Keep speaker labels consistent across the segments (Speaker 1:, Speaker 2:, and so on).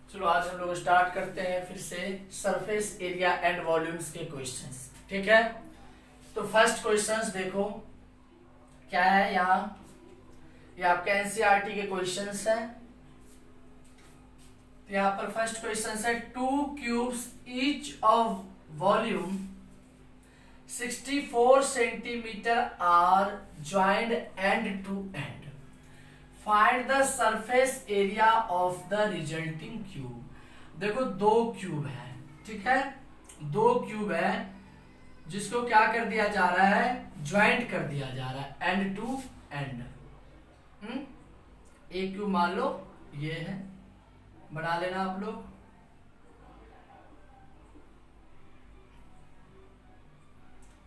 Speaker 1: चलो आज हम लोग स्टार्ट करते हैं फिर से सरफेस एरिया एंड वॉल्यूम्स के क्वेश्चंस। ठीक है, तो फर्स्ट क्वेश्चंस देखो क्या है यहाँ। ये आपके एनसीईआरटी के क्वेश्चंस हैं। यहाँ पर फर्स्ट क्वेश्चन है 2 cubes each of volume 64 centimetre are joined end to end. Find the surface area of the resulting cube. देखो दो क्यूब है, ठीक है, दो क्यूब है जिसको क्या कर दिया जा रहा है, ज्वाइंट कर दिया जा रहा है एंड टू एंड। एक क्यूब मान लो ये है, बना लेना आप लोग।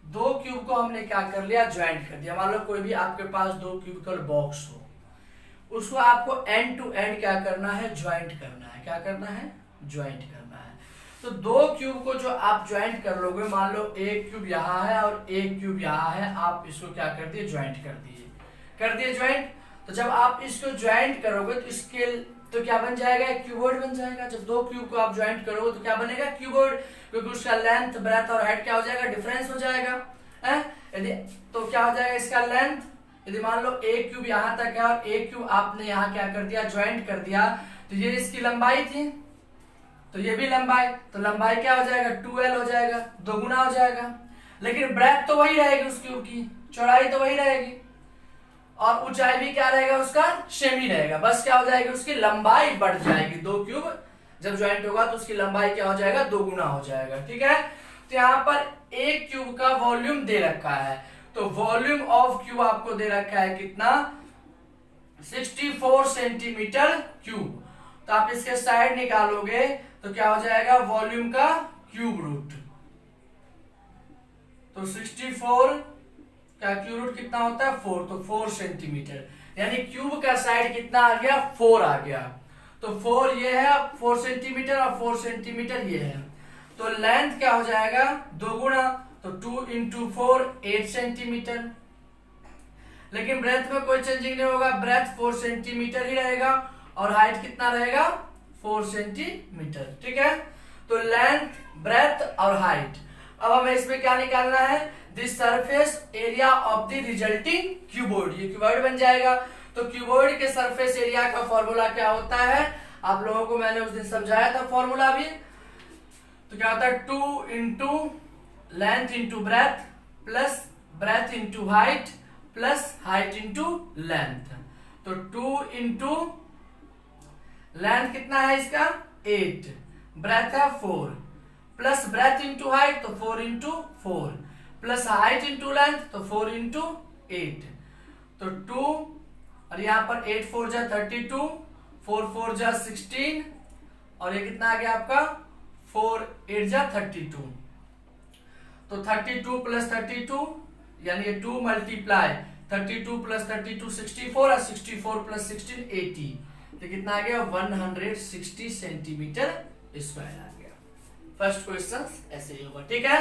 Speaker 1: दो क्यूब को हमने क्या कर लिया, ज्वाइंट कर दिया। मान लो कोई भी आपके पास दो क्यूबिकल बॉक्स हो, उसको आपको एंड टू एंड क्या करना है, ज्वाइंट करना है। क्या करना है, ज्वाइंट करना है। तो दो क्यूब को जो आप ज्वाइंट कर लोगे, मान लो एक क्यूब यहाँ है और एक क्यूब यहाँ है, आप इसको क्या कर दिए, ज्वाइंट कर दिए ज्वाइंट। तो जब आप इसको ज्वाइंट करोगे तो इसके तो क्या बन जाएगा, एक क्यूबॉइड बन जाएगा। जब दो क्यूब को आप ज्वाइंट करोगे तो क्या बनेगा, क्यूबॉइड, क्योंकि उसका लेंथ, ब्रेथ और हाइट क्या हो जाएगा, डिफरेंस हो जाएगा। यदि तो क्या हो जाएगा इसका लेंथ, यदि मान लो एक क्यूब यहाँ तक है और एक क्यूब आपने यहाँ क्या कर दिया, ज्वाइंट कर दिया, तो ये इसकी लंबाई थी, तो ये भी लंबाई, तो लंबाई क्या हो जाएगा, 2l हो जाएगा, दोगुना हो जाएगा। लेकिन ब्रेथ तो वही रहेगी उस क्यूब की, चौड़ाई तो वही रहेगी और ऊंचाई भी क्या रहेगा उसका, सेम ही रहेगा। बस क्या हो जाएगी, उसकी लंबाई बढ़ जाएगी। दो क्यूब जब ज्वाइंट होगा तो उसकी लंबाई क्या हो जाएगा, दोगुना हो जाएगा। ठीक है, तो यहाँ पर एक क्यूब का वॉल्यूम दे रखा है, तो वॉल्यूम ऑफ क्यूब आपको दे रखा है कितना, 64 सेंटीमीटर क्यूब। तो आप इसके साइड निकालोगे तो क्या हो जाएगा, वॉल्यूम का क्यूब रूट। तो 64 का क्यूब रूट कितना होता है, 4, तो 4 सेंटीमीटर, यानी क्यूब का साइड कितना आ गया, 4 आ गया। तो 4 ये है, 4 सेंटीमीटर और 4 सेंटीमीटर ये है, तो लेंथ क्या हो जाएगा, दोगुना, तो 2 इंटू 4 8 सेंटीमीटर। लेकिन ब्रेथ में कोई चेंजिंग नहीं होगा, ब्रेथ 4 सेंटीमीटर ही रहेगा और हाइट कितना रहेगा, 4 सेंटीमीटर। ठीक है, तो लेंथ, ब्रेथ और हाइट। अब हमें इसमें क्या निकालना है, the surface area of the resulting cuboid. ये क्यूबॉइड बन जाएगा। तो क्यूबॉइड के सरफेस एरिया का फॉर्मूला क्या होता है, आप लोगों को मैंने उस दिन समझाया था फॉर्मूला भी। तो क्या होता है, 2 into length into breadth plus breadth into height plus height into length. तो 2 इंटू लेंथ कितना है इसका, 8, ब्रेथ है 4, प्लस ब्रेथ इंटू हाइट तो 4 into 4, plus height into length तो 4 इंटू 8, तो 2 और यहाँ पर 8 4 जा 32, 4 4 जा 16 और ये कितना आ गया आपका, 4 8 जा 32। तो 32 प्लस 32 यानी ये 2 मल्टीप्लाई 32 प्लस 32 64 और 64 प्लस 16 80, तो कितना आ गया, 160 सेंटीमीटर स्क्वायर आ गया। फर्स्ट क्वेश्चन ऐसे ही होगा। ठीक है,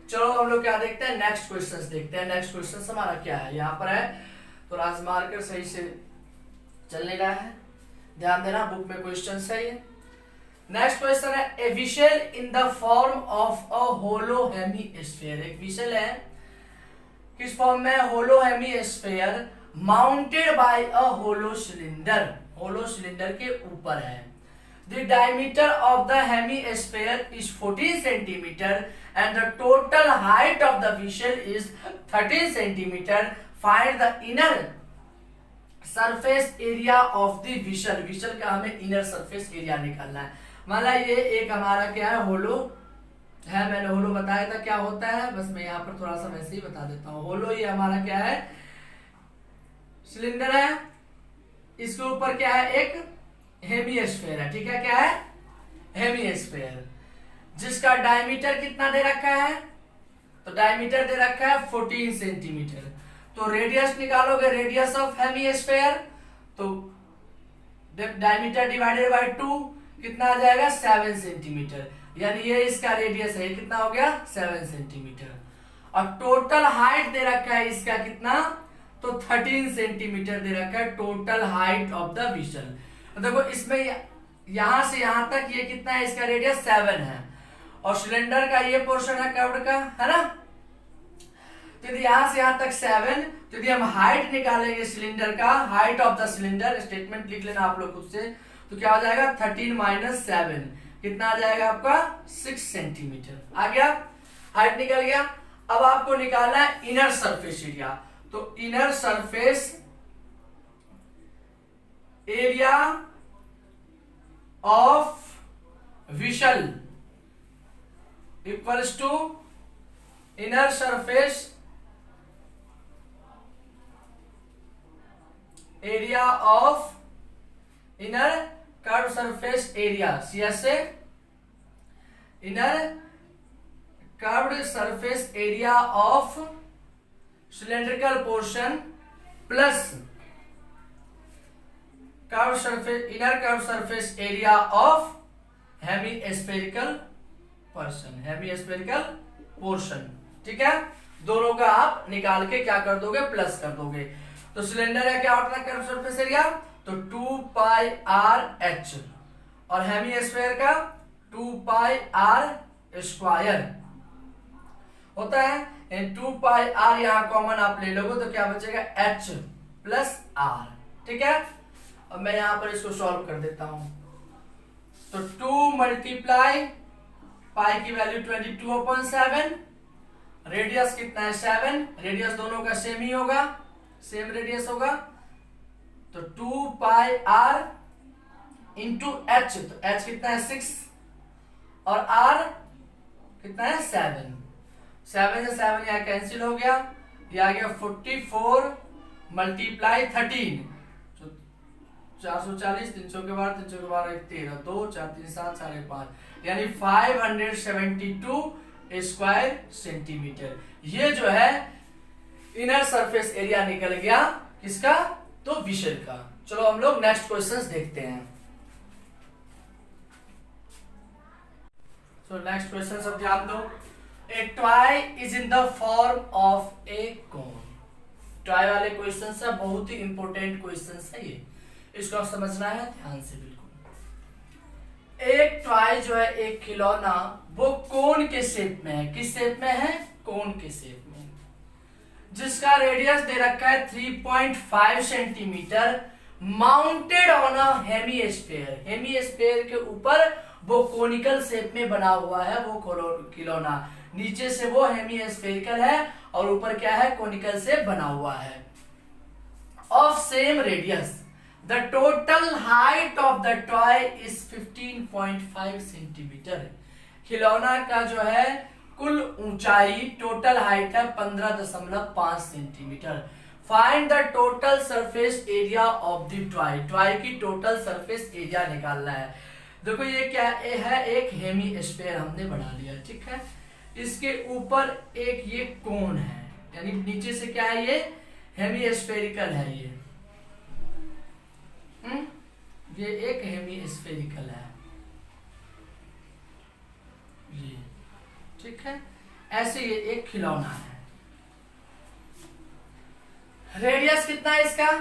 Speaker 1: चलो हम लोग क्या देखते हैं, नेक्स्ट क्वेश्चन देखते हैं। नेक्स्ट क्वेश्चन हमारा क्या है, यहाँ पर है, तो राज मार्कर सही से चल नहीं रहा है, ध्यान देना, बुक में क्वेश्चन है ये। नेक्स्ट क्वेश्चन है, a vessel in the form of a hollow hemisphere. एक विशेल है किस फॉर्म में, hollow hemisphere mounted by a hollow cylinder, hollow cylinder के ऊपर है। The diameter of the hemisphere is 14 centimeter and the total height of the vessel is 13 centimeter. Find the inner surface area of the vessel. Vessel का हमें inner surface area निकालना है। मान ला ये एक हमारा क्या है, होलो है, मैंने होलो बताया था क्या होता है, बस मैं यहाँ पर थोड़ा सा वैसे ही बता देता हूँ। होलो ये हमारा क्या है, सिलेंडर है, इसके ऊपर क्या है, एक हेमीस्फीयर है। ठीक है, क्या है, हेमीस्फीयर, जिसका डायमीटर कितना दे रखा है, तो डायमीटर दे रखा है 14 सेंटीमीटर। तो रेडियस निकालोगे, रेडियस ऑफ हेमीस्फीयर, तो डायमीटर डिवाइडेड बाय 2 कितना आ जाएगा, 7 सेंटीमीटर, यानी ये इसका रेडियस है, कितना हो गया, 7 सेंटीमीटर। और टोटल हाइट दे रखा है इसका कितना, तो 13 सेंटीमीटर दे रखा है total height of the whistle. देखो इसमें यहां से यहां तक ये कितना है, इसका रेडियस 7 है, और सिलेंडर का ये पोर्शन है कर्व्ड का, है ना। तो यदि यहां से यहां तक 7, तो यदि हम हाइट निकालेंगे सिलेंडर का, height of the cylinder, statement लिख लेना आप लोग खुद से, तो क्या हो जाएगा 13 माइनस 7, कितना आ जाएगा आपका 6 सेंटीमीटर। आ गया, हाइट निकल गया। अब आपको निकालना है इनर सरफेस एरिया। तो inner surface area of vessel equals to inner surface area of inner curve surface area, CSA, inner curved surface area of cylindrical portion plus curve surface, inner curve surface area of hemispherical person, hemispherical portion. ठीक है, दोनों का आप निकाल के क्या कर दोगे, प्लस कर दोगे। तो सिलेंडर का क्या होता है कर्व सरफेस एरिया, तो 2 पाई आर एच, और हेमीस्फेयर का 2 पाई आर स्क्वायर होता है। 2 पाई आर यहां कॉमन आप ले लोगे तो क्या बचेगा, एच प्लस आर। ठीक है, अब मैं यहां पर इसको सॉल्व कर देता हूं। तो 2 मल्टीप्लाई पाई की वैल्यू 22/7, रेडियस कितना है 7, रेडियस दोनों का सेम ही होगा, सेम रेडियस होगा। तो 2 पाई आर इंटू एच, तो एच कितना है 6, और आर कितना है 7, 7 से 7 यहां कैंसिल हो गया, ये आ गया 44 मल्टीप्लाई 13, 440, 300 के बाद 300 के बाद 13, 2 4 3 7 5.5, यानी 572 स्क्वायर सेंटीमीटर। ये जो है इनर सरफेस एरिया निकल गया किसका, तो विशल का। चलो हम लोग नेक्स्ट क्वेश्चंस देखते हैं। तो नेक्स्ट क्वेश्चन सब ध्यान दो। ए toy is in the form of A cone. Toy वाले क्वेश्चन है, बहुत ही इंपॉर्टेंट क्वेश्चन है ये, इसको समझना है ध्यान से बिल्कुल। एक टॉय जो है, एक खिलौना, वो कोन के शेप में है। किस शेप में है, कोन के शेप में, जिसका रेडियस दे रखा है 3.5 centimetre, mounted on a hemisphere. Hemisphere के ऊपर वो कोनिकल शेप में बना हुआ है वो खिलौना, नीचे से वो हेमीस्फेरिकल है और ऊपर क्या है, कोनिकल से बना हुआ है। Of same radius, the total height of the toy is 15.5 centimetre. खिलौना का जो है कुल ऊंचाई, टोटल हाइट है 15.5 centimetre. Find the total surface area of the toy. Toy की टोटल सरफेस एरिया निकालना है। देखो ये क्या है, एक हेमीस्फेयर हमने बना लिया, ठीक है। इसके ऊपर एक ये कोन है, यानी नीचे से क्या है, ये हेमीस्फेरिकल है। ये एक हेमीस्फेरिकल है ये, ठीक है। ऐसे ये एक खिलौना है। रेडियस कितना है इसका,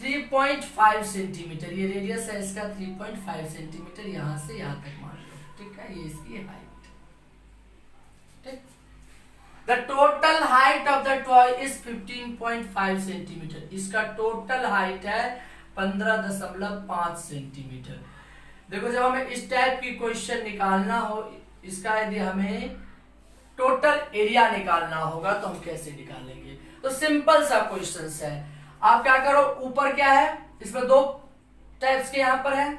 Speaker 1: 3.5 सेंटीमीटर। ये रेडियस है इसका 3.5 सेंटीमीटर, यहां से यहां तक मान लो, ठीक है। ये इसकी हाइट, ठीक। The total height of the toy is 15.5 centimetre. इसका टोटल हाइट है 15.5 सेंटीमीटर। देखो जब हमें इस टाइप की क्वेश्चन निकालना हो, इसका यदि हमें टोटल एरिया निकालना होगा तो हम कैसे निकालेंगे। तो सिंपल सा क्वेश्चन है। आप क्या करो, ऊपर क्या है, इसमें दो टाइप्स के यहां पर है,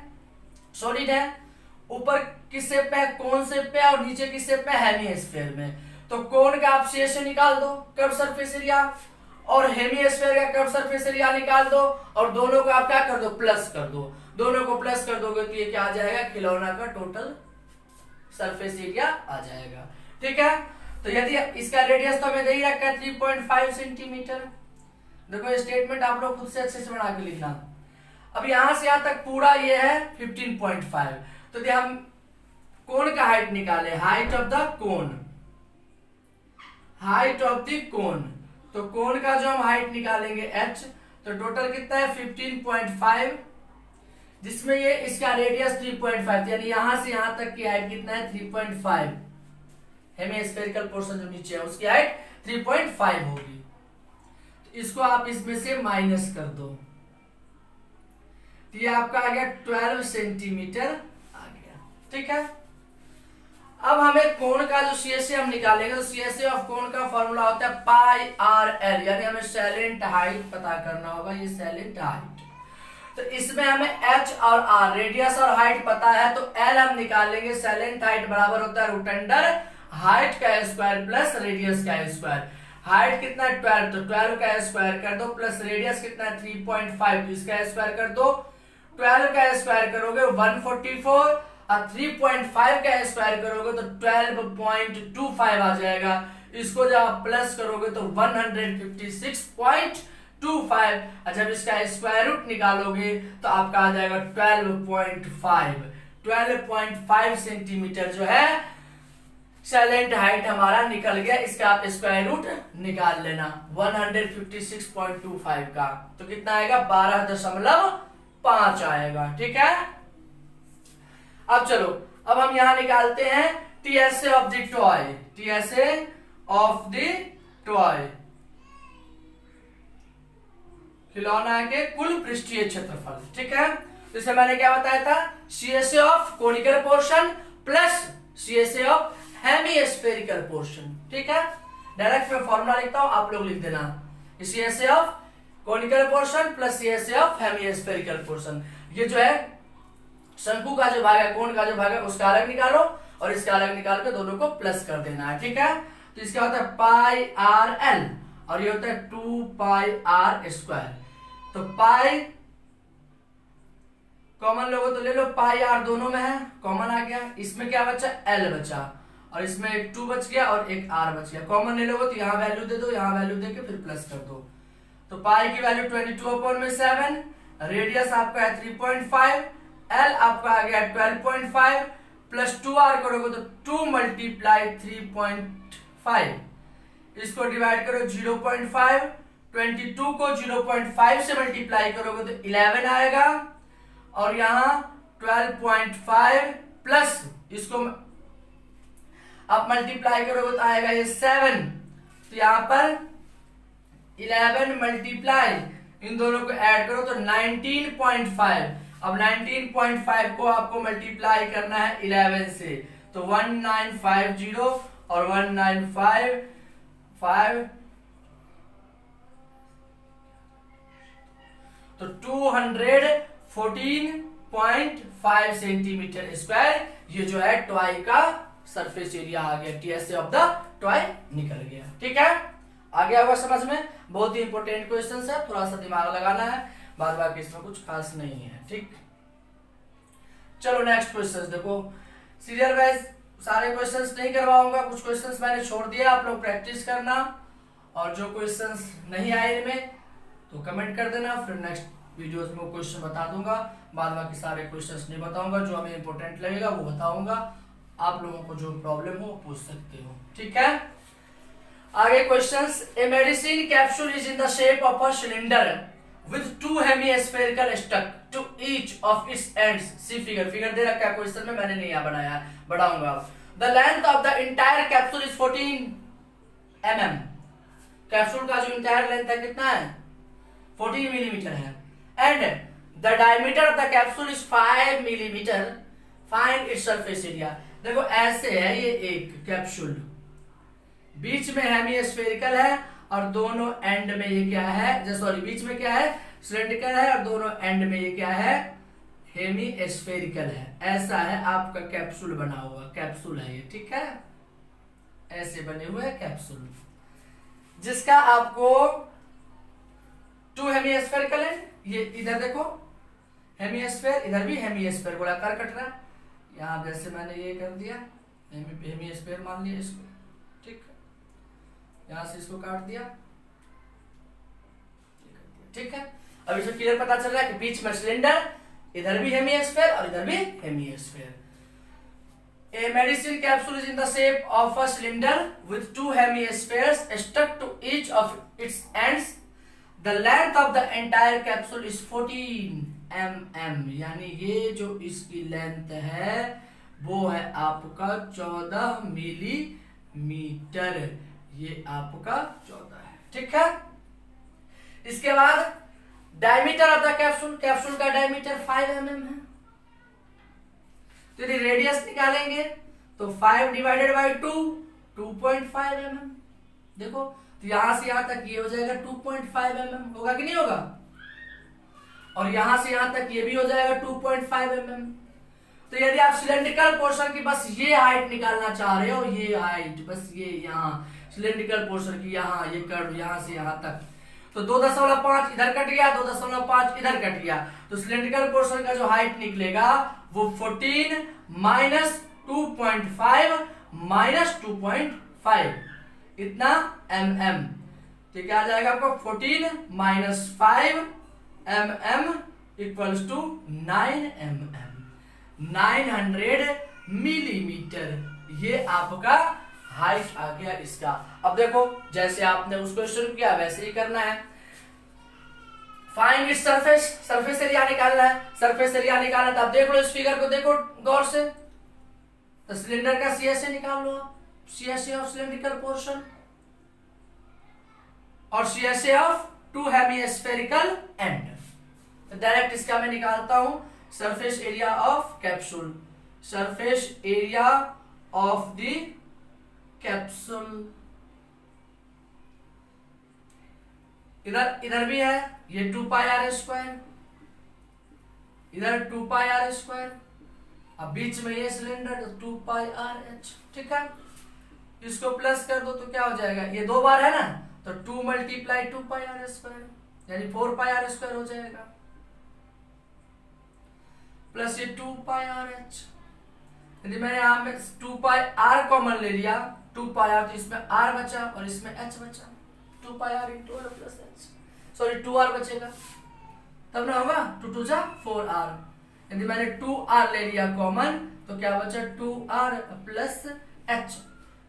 Speaker 1: सॉलिड है। ऊपर किस शेप पे है, कोन शेप पे, और नीचे किस शेप पे, हेमीस्फेयर में। तो कोन का आप शेष निकाल दो, कर्व सरफेस एरिया, और हेमीस्फेयर का कर्व सरफेस एरिया निकाल दो, और दोनों को आप क्या कर दो, प्लस कर दो। दोनों को प्लस कर दोगे तो ये क्या आ जाएगा, खिलौना का टोटल सरफेस एरिया आ जाएगा, ठीक है। तो यदि इसका रेडियस तो हमें दे ही रखा है 3.5 सेंटीमीटर। देखो ये स्टेटमेंट आप लोग खुद से अच्छे से बना के लिखना। अब यहां से यहां तक पूरा ये है 15.5। तो यदि हम कोन का हाइट निकाले, height of the cone, height of the cone, तो कोन का जो हम हाइट निकालेंगे h, तो टोटल कितना है 15.5 जिसमें ये इसका रेडियस 3.5, यानी यहां से यहां तक की हाइट कितना है 3.5, हेमिस्फेरिकल पोर्शन जो नीचे है उसकी हाइट 3.5 होगी। तो इसको आप इसमें से माइनस कर दो, तो ये आपका आ गया 12 सेंटीमीटर आ गया। ठीक है, अब हमें कोण का जो CSA हम निकालेंगे, तो CSA ऑफ कोण का फॉर्मूला होता है पाई आर एल, यानी हमें सैलेंट हाइट पता करना होगा, ये सैलेंट हाइट। तो इसमें हमें H और R रेडियस और हाइट पता है, तो L हम निकालेंगे, सैलेंट हाइट बराबर होता है रूट अंडर हाइट का स्क्वायर प्लस रेडियस का स्क्वायर। हाइट कितना है 12, तो 12 का स्क्वायर कर दो, प्लस रेडियस कितना है 3.5, तो इसका स्क्वायर कर दो। 12 का स्क्वायर करोगे 144 और 3.5 का स्क्वायर करोगे तो 12.25 आ जाएगा। इसको जब आप प्लस करोगे तो 156.25, और जब इसका स्क्वायर रूट निकालोगे तो आपका आ जाएगा 12.5 सेंटीमीटर जो है सैलेंट हाइट हमारा निकल गया। इसका आप स्क्वायर रूट निकाल लेना 156.25 का, तो कितना आएगा 12.5 आएगा। ठीक है, अब चलो, अब हम यहां निकालते हैं TSA of the toy, TSA of the toy, खिलौना के कुल पृष्ठीय क्षेत्रफल। ठीक है, तो इसे मैंने क्या बताया था, CSA of conical portion plus CSA of hemispherical portion. ठीक है, डायरेक्ट मैं फॉर्मूला लिखता हूं, आप लोग लिख देना, CSA of conical portion plus CSA of hemispherical portion. ये जो है शंकु का जो भाग है, कोण का जो भाग है, उसका अलग निकालो और इसका अलग निकाल के दोनों को प्लस कर देना है। ठीक है, तो इसका होता है पाई आर एल और ये होता है 2 पाई आर स्क्वायर। तो पाई कॉमन लोगो तो ले लो, पाई आर दोनों में है, कॉमन आ गया। इसमें क्या बचा, एल बचा, और इसमें एक 2 बच गया और एक आर बच गया। कॉमन ले लोगे तो यहाँ वैल्यू दे दो, यहाँ वैल्यू दे के फिर प्लस कर दो। तो पाई की वैल्यू 22/7, रेडियस आपका है 3.5, एल आपका आ गया 12.5, प्लस 2r करोगे तो 2 मल्टीप्लाई 3.5, इसको डिवाइड करो 0.5, 22 को 0.5 से मल्टीप्लाई करोगे तो 11 आएगा, और यहाँ 12.5 प्लस इसको आप मल्टीप्लाई करोगे तो आएगा ये 7, तो यहाँ पर 11 मल्टीप्लाई इन दोनों को ऐड करो तो 19.5। अब 19.5 को आपको मल्टीप्लाई करना है 11 से, तो 1950 और 1955, तो 214.5 सेंटीमीटर स्क्वायर ये जो है टॉय का सरफेस एरिया आ गया, TSA ऑफ द टॉय निकल गया। ठीक है, आ गया होगा समझ में, बहुत ही इंपॉर्टेंट क्वेश्चन है, थोड़ा सा दिमाग लगाना है, बाद बाकी इसमें कुछ खास नहीं है। ठीक, चलो नेक्स्ट क्वेश्चन देखो, सीरियल वाइज सारे क्वेश्चंस नहीं करवाऊंगा, कुछ क्वेश्चंस मैंने छोड़ दिया, आप लोग प्रैक्टिस करना, और जो क्वेश्चंस नहीं आए इनमें तो कमेंट कर देना, फिर नेक्स्ट वीडियोस में क्वेश्चन बता दूंगा। बाद बाकी सारे क्वेश्चंस नहीं बताऊंगा, जो हमें इंपॉर्टेंट लगेगा वो बताऊंगा, आप लोगों को जो प्रॉब्लम हो पूछ सकते हो। ठीक है, आगे questions, a medicine capsule is in the shape of a cylinder with 2 hemispherical stuck to each of its ends. See figure दे रखा है क्वेश्चन में, मैंने नहीं यहाँ बनाया, बढ़ाऊंगा। The length of the entire capsule is 14 mm. Capsule का जो इंटायर लेंथ है कितना है 14 मिलीमीटर है, and the diameter of the capsule is 5 millimetre. Find its surface area. देखो ऐसे है ये एक कैप्सूल, बीच में हेमिस्फेरिकल है और दोनों एंड में ये क्या है, सॉरी बीच में क्या है सिलेंड्रिकल है और दोनों एंड में ये क्या है हेमिस्फेरिकल है। ऐसा है आपका कैप्सूल बना हुआ, कैप्सूल है ये। ठीक है, ऐसे बने हुए कैप्सूल जिसका आपको 2 हेमिस्फेरिकल है। ये इधर देखो हेमिस्फेयर, इधर भी हेमिस्फेयर, गोलाकार कट रहा है, यहाँ जैसे मैंने ये कर दिया हेमिस्फेयर मान लिया इसको। ठीक, यहां से इसको काट दिया, ठीक है। अब इसको क्लियर पता चल रहा है कि बीच में सिलेंडर, इधर भी हेमिस्फेयर और इधर भी hemisphere. A medicine capsule is in the shape of a cylinder with 2 hemispheres stuck to each of its ends. The length of the entire capsule is 14 mm, यानी ये जो इसकी लेंथ है वो है आपका 14 मिलीमीटर, ये आपका 14 है, ठीक है। इसके बाद diameter of the capsule, capsule का डायमीटर 5 mm है। तो यदि रेडियस निकालेंगे तो 5 डिवाइडेड बाई 2 2.5 mm। देखो तो यहां से यहां तक ये हो जाएगा 2.5 mm, होगा कि नहीं होगा, और यहां से यहां तक ये भी हो जाएगा 2.5 mm। तो यदि आप सिलेंड्रिकल पोर्शन की बस ये हाइट निकालना चाह रहे हो, ये हाइट बस ये यहाँ सिलेंड्रिकल पोर्शन की यहाँ ये कर्व यहाँ से यहाँ तक, तो 2.5 इधर कट गया, 2.5 इधर कट गया, तो सिलेंड्रिकल पोर्शन का जो हाइट निकलेगा वो 14 माइनस 2.5 माइनस 2.5 इतना mm। तो क्या आ जाएगा आपको 14 minus 5 mm equals to 9 mm, 900 millimetre, ये आपका हाइट आ गया इसका। अब देखो जैसे आपने उसको शुरू किया वैसे ही करना है। Find its surface, surface area निकालना है, सरफेस एरिया निकालना तो आप देख लो इस फिगर को, देखो गौर से, तो सिलेंडर का CSA निकाल लो आप, CSA ऑफ सिलेंड्रिकल पोर्शन और CSA of to hemispherical and. तो डायरेक्ट इसका मैं निकालता हूं, surface area of capsule, surface area of the capsule, इधर भी है ये 2πr², इधर 2πr², अब बीच में ये सिलेंडर 2πrh, ठीक है। इसको प्लस कर दो तो क्या हो जाएगा, ये 2 बार है ना, तो 2 मल्टीप्लाई 2πr² यानी 4πr² हो जाएगा, प्लस ये 2πrh। यदि मैंने यहां में 2πr कॉमन ले लिया, 2πr तो इसमें r बचा और इसमें h बचा, 2πr into r plus h, sorry 2r बचेगा तब ना होगा, 2 2 जा 4r। यदि मैंने 2r ले लिया कॉमन तो क्या बचा 2r प्लस h,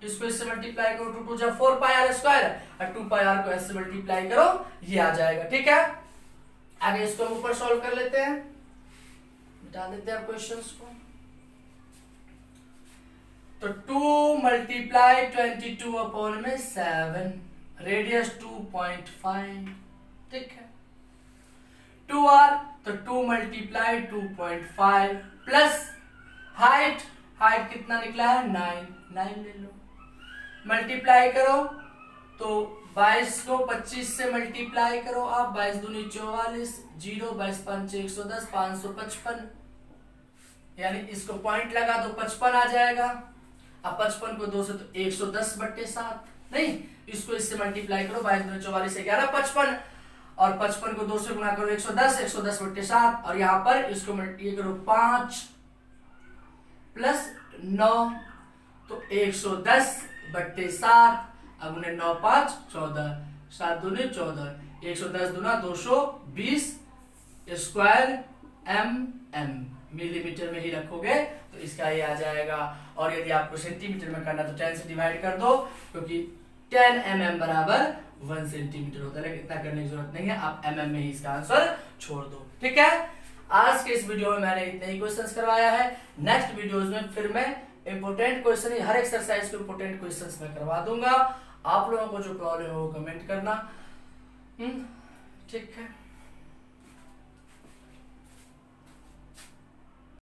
Speaker 1: इसको इससे मल्टीप्लाई करो 2 2 जा 4πr² और 2πr को s से मल्टीप्लाई करो, ये आ जाएगा, ठीक है। आगे इसको हम ऊपर सॉल्व कर लेते हैं, मिटा देते हैं क्वेश्चंस को। तो 2 मल्टीप्लाई 22 अपॉन में 7, रेडियस 2.5, ठीक है। 2r तो 2 मल्टीप्लाई 2.5 प्लस हाइट, हाइट कितना निकला है 9 ले लो, मल्टीप्लाई करो तो 22 को 25 से मल्टीप्लाई करो आप, 22 दूनी 44, 0 22 5 110, 555, यानी इसको पॉइंट लगा तो 55 आ जाएगा। अब 55 को 2 से तो 110/7, नहीं इसको इससे मल्टीप्लाई करो, 22 दूनी 44 11 55, और 55 को 2 से गुणा करो 110, 110/7, और यहाँ पर इसको मल्टीप्लाई करो 5 प्लस 9 तो 110/7, अब उन्हें 9 5 14, 7 दूनी 14, 110 दूना 220 स्क्वायर mm, मिलीमीटर में ही रखोगे तो इसका ये आ जाएगा। और यदि आपको सेंटीमीटर में करना तो 10 से डिवाइड कर दो, क्योंकि 10 mm बराबर 1 सेंटीमीटर होता है, लेकिन इतना करने की जरूरत नहीं है, आप mm में ही इसका आंसर छोड़ दो, ठीक है। आज के इस वीडियो में मैंने इतने ही क्वेश्चंस करवाया है, नेक्स्ट वीडियोस में फिर मैं इंपोर्टेंट क्वेश्चन, हर एक्सरसाइज के इंपोर्टेंट क्वेश्चंस मैं करवा दूंगा। आप लोगों को जो प्रॉब्लम है वो कमेंट करना, ठीक है।